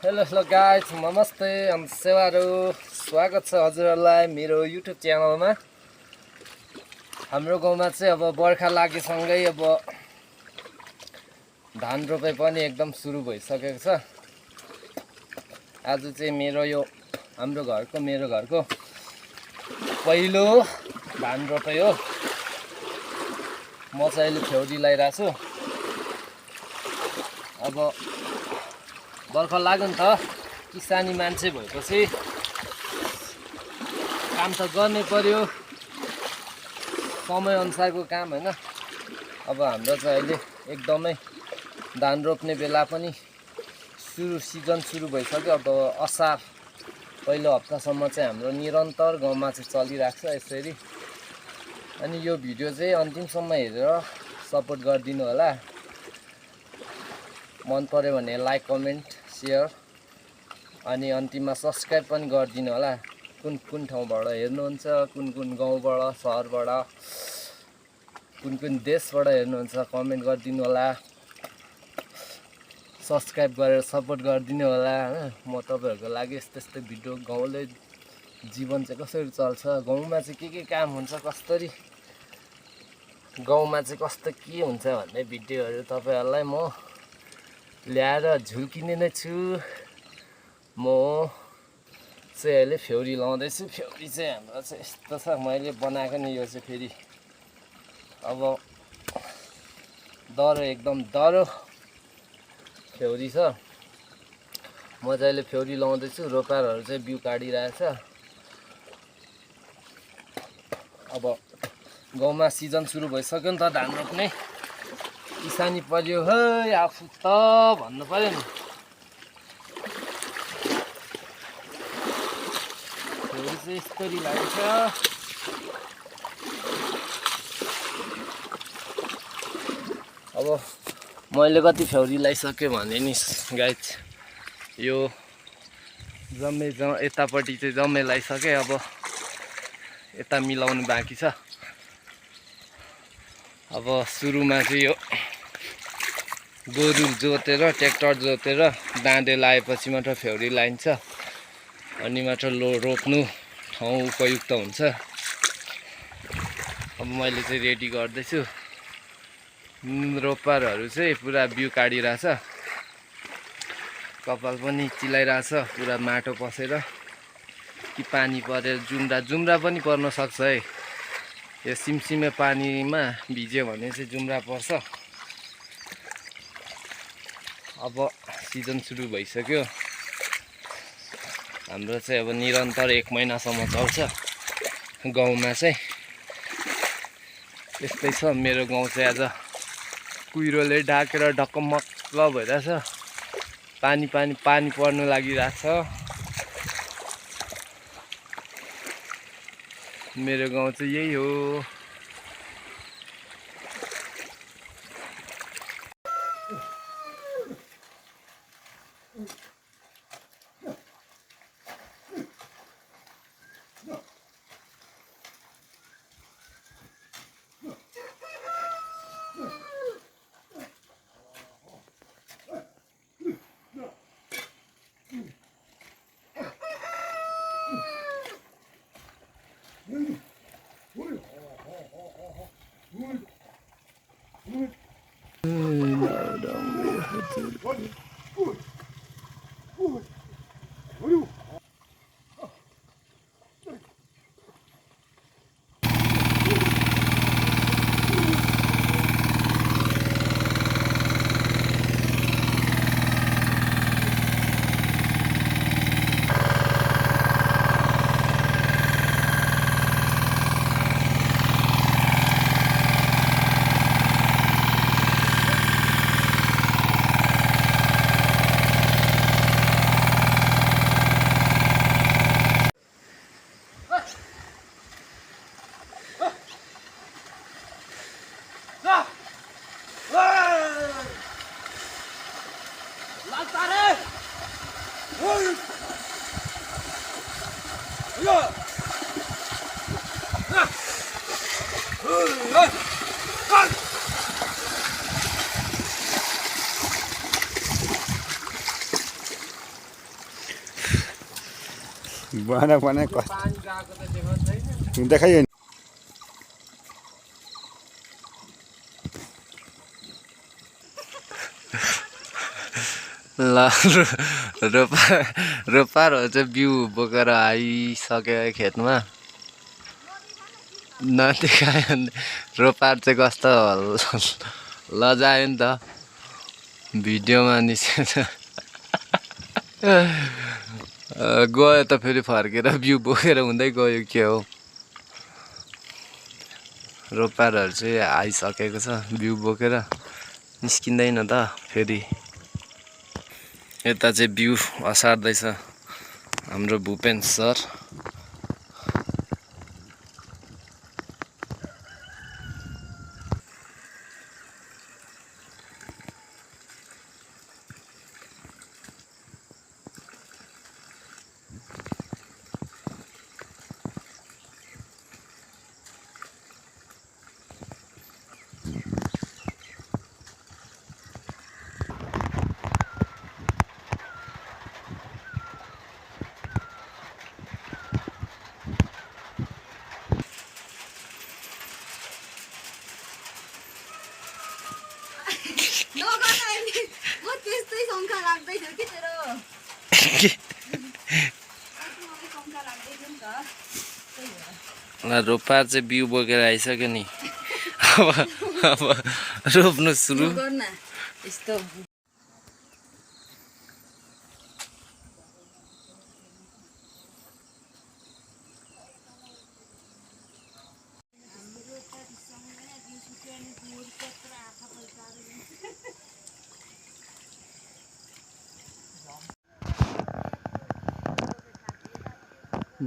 Hello guys नमस्ते अनि सेवाहरू स्वागत छ हजुरहरूलाई मेरो युट्युब च्यानलमा। हाम्रो गाउँमा चाहिँ अब बर्खा लागेसँगै अब धान रोपाइ पनि एकदम सुरु भइसकेको छ। आज चाहिँ मेरो घरको पहिलो धान रोपाइ हो। म चाहिँ अहिले फ्यौरी लगाइरहेको छु। अब बर्खा लाग्यो नि त, किसानी मान्छे भएपछि काम त गर्नै पर्यो, समय अनुसारको काम हैन। अब हाम्रो चाहिँ अहिले एकदमै धान रोप्ने बेला पनि सिजन सुरु भइसक्यो। अब असार पहिलो हप्तासम्म चाहिँ हाम्रो निरन्तर गाउँमा चाहिँ चलिरहेको छ यसरी। अनि यो भिडियो चाहिँ अन्तिमसम्म हेरेर सपोर्ट गरिदिनु होला। मन पर्यो भने लाइक कमेन्ट सेयर अनि अन्तिममा सब्सक्राइब पनि गरिदिनु होला। कुन कुन ठाउँबाट हेर्नुहुन्छ, कुन कुन गाउँबाट, सहरबाट, कुन कुन देशबाट हेर्नुहुन्छ कमेन्ट गरिदिनु होला। सब्सक्राइब गरेर सपोर्ट गरिदिनु होला हैन। म तपाईहरुको लागि यस्तो भिडियो, गाउँले जीवन चाहिँ कसरी चल्छ, गाउँमा चाहिँ के काम हुन्छ, कसरी गाउँमा चाहिँ कस्तो के हुन्छ भन्ने भिडियोहरू तपाईहरुलाई म ल्याएर झुल्किने नै छु। म चाहिँ अहिले फ्यौरी लाउँदैछु। फ्यौरी चाहिँ हाम्रो चाहिँ यस्तो छ, मैले बनाएको नि यो चाहिँ फेरि अब दह्रो, एकदम दह्रो फ्यौरी छ। म चाहिँ अहिले फ्यौरी लाउँदैछु। रोपारहरू चाहिँ बिउ काटिरहेछ। अब गाउँमा सिजन सुरु भइसक्यो नि त धान रोप्ने। किसानी पर्यो है आफू त भन्नु पर्यो नि। फ्यौरी चाहिँ यस्तरी लाग्छ। अब मैले कति फ्यौरी लगाइसकेँ भने नि गाइज, यो जम्मै यतापट्टि चाहिँ जम्मै लगाइसकेँ। अब यता मिलाउनु बाँकी छ। अब सुरुमा चाहिँ यो गोरु जोतेर, ट्र्याक्टर जोतेर दाँडे लगाएपछि मात्र फ्यौरी लगाइन्छ। अनि मात्र रोप्नु ठाउँ उपयुक्त हुन्छ। अब मैले चाहिँ रेडी गर्दैछु। रोपारहरू चाहिँ पुरा बिउ काटिरहेछ। कपाल पनि चिलाइरहेछ पुरा माटो पसेर, कि पानी परेर जुम्रा पनि पर्न सक्छ है। यो सिमसिमे पानीमा भिज्यो भने चाहिँ जुम्रा पर्छ। अब सिजन सुरु भइसक्यो। हाम्रो चाहिँ अब निरन्तर 1 महिनासम्म चल्छ गाउँमा चाहिँ। यस्तै छ मेरो गाउँ चाहिँ। आज कुहिरोले ढाकेर ढकमक्क भइरहेछ। पानी पर्नु लागिरहेछ। मेरो गाउँ चाहिँ यही हो। बना पानी गएको त देखाउँछ छैन। देखाइयो ल रोपारहरू चाहिँ बिउ बोकेर आइसक्यो खेतमा। नदेखायो भने रोपार चाहिँ कस्तो लजायो नि त भिडियोमा निस्केछ। गयो त फेरि फर्केर बिउ बोकेर हुँदै गयो के हो। रोपारहरू चाहिँ आइसकेको छ बिउ बोकेर निस्किँदैन त फेरि। यता चाहिँ बिउ असार्दैछ हाम्रो भूपेन सर। रोपार चाहिँ बिउ बोकेर आइसक्यो नि। अब रोप्नु सुरु।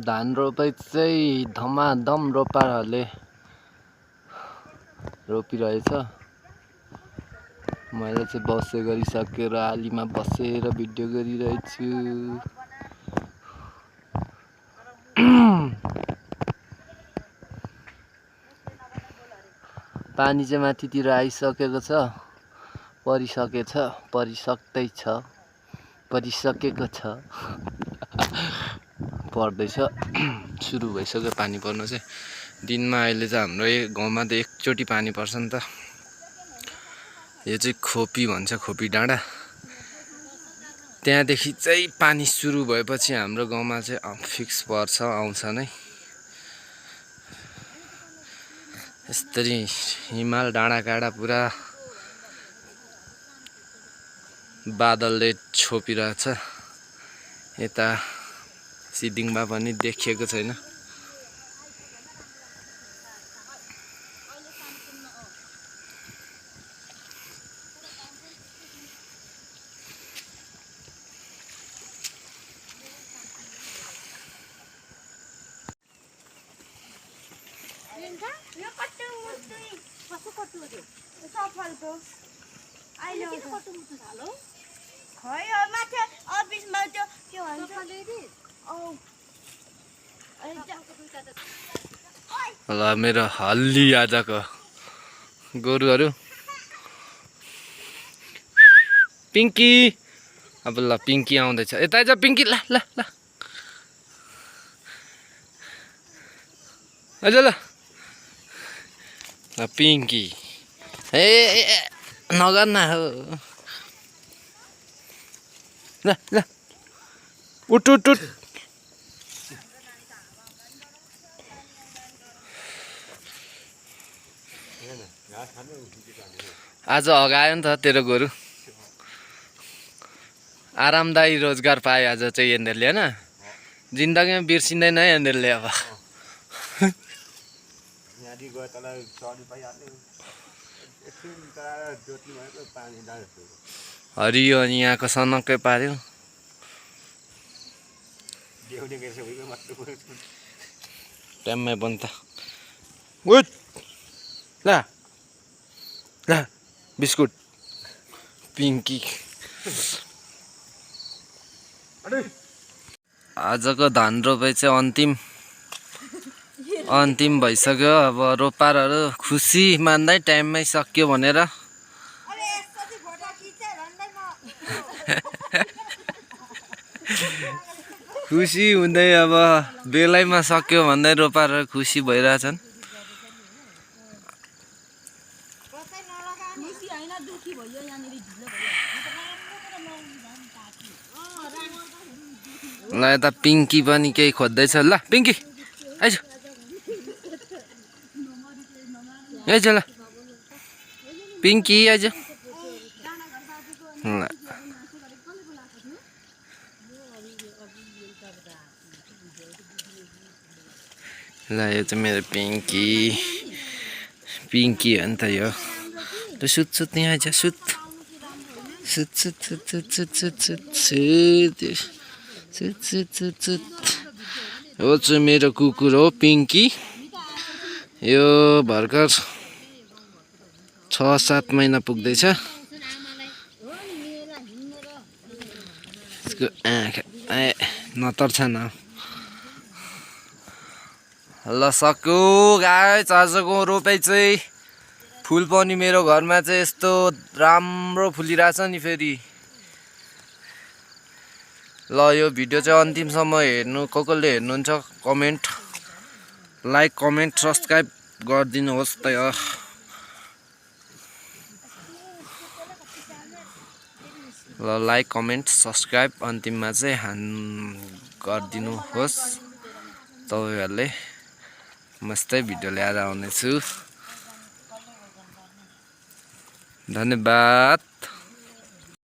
धान रोपाइ चाहिँ धमाधम रोपारहरूले रोपिरहेछ। मैले चाहिँ बसे गरिसकेर आलीमा बसेर भिडियो गरिरहेछु। पानी चाहिँ माथितिर आइसकेको छ, परिसकेको छ पर्दैछ। सुरु भइसक्यो पानी पर्नु चाहिँ। दिनमा अहिले चाहिँ हाम्रो गाउँमा त एकचोटि पानी पर्छ नि त। यो चाहिँ खोपी भन्छ, खोपी डाँडा। त्यहाँदेखि चाहिँ पानी सुरु भएपछि हाम्रो गाउँमा चाहिँ फिक्स पर्छ, आउँछ नै। यसरी हिमाल डाँडाकाँडा पुरा बादलले छोपिरहेछ। यता सिदिङमा पनि देखिएको छैन। ल मेरो हल्ली आजको गोरुहरू पिङ्की। अब ल पिङ्की आउँदैछ, यता आइज पिङ्की। ल ल ल आइज ल पिङ्की। ए नगर न हो। ल ल उठ उठ उठ। आज हगायो नि त तेरो गोरु। आरामदायी रोजगार पायो आज चाहिँ यिनीहरूले होइन। जिन्दगीमा बिर्सिँदैन है यिनीहरूले अब। हरियो अनि यहाँको सनक्कै पार्यो। ट्याम्मै बन्द त। उठ ल ल बिस्कुट पिङ्की। आजको धान रोपाइ चाहिँ अन्तिम भइसक्यो। अब रोपारहरू खुसी मान्दै टाइममै सक्यो भनेर। खुसी हुँदै अब बेलैमा सक्यो भन्दै रोपाएर खुसी भइरहेछन्। ल यता पिङ्की पनि केही खोज्दैछ। ल पिङ्की आइज आइज ल पिङ्की आइज। ल यो चाहिँ मेरो पिङ्की पिङ्की हो नि त यो। ल सुत सुत यहाँ आइज सुत सुत सुत सुत सुत सुत सुत सुत सुत सुत सुत सुत सुत। हो चाहिँ मेरो कुकुर हो पिङ्की। यो भर्खर 6-7 महिना पुग्दैछ। यसको आँखा नतर्छ न। ल सक्यो गाइस आजको रोपाइ चाहिँ। फुल पनि मेरो घरमा चाहिँ यस्तो राम्रो फुलिरहेछ नि फेरि। ल यो भिडियो चाहिँ अन्तिमसम्म हेर्नु कसले हेर्नुहुन्छ कमेन्ट लाइक कमेन्ट सब्सक्राइब गरिदिनुहोस् त। ल लाइक कमेन्ट सब्सक्राइब अन्तिममा चाहिँ गरिदिनुहोस् तपाईँहरूले। मस्तै भिडियो ल्याएर आउनेछु। धन्यवाद।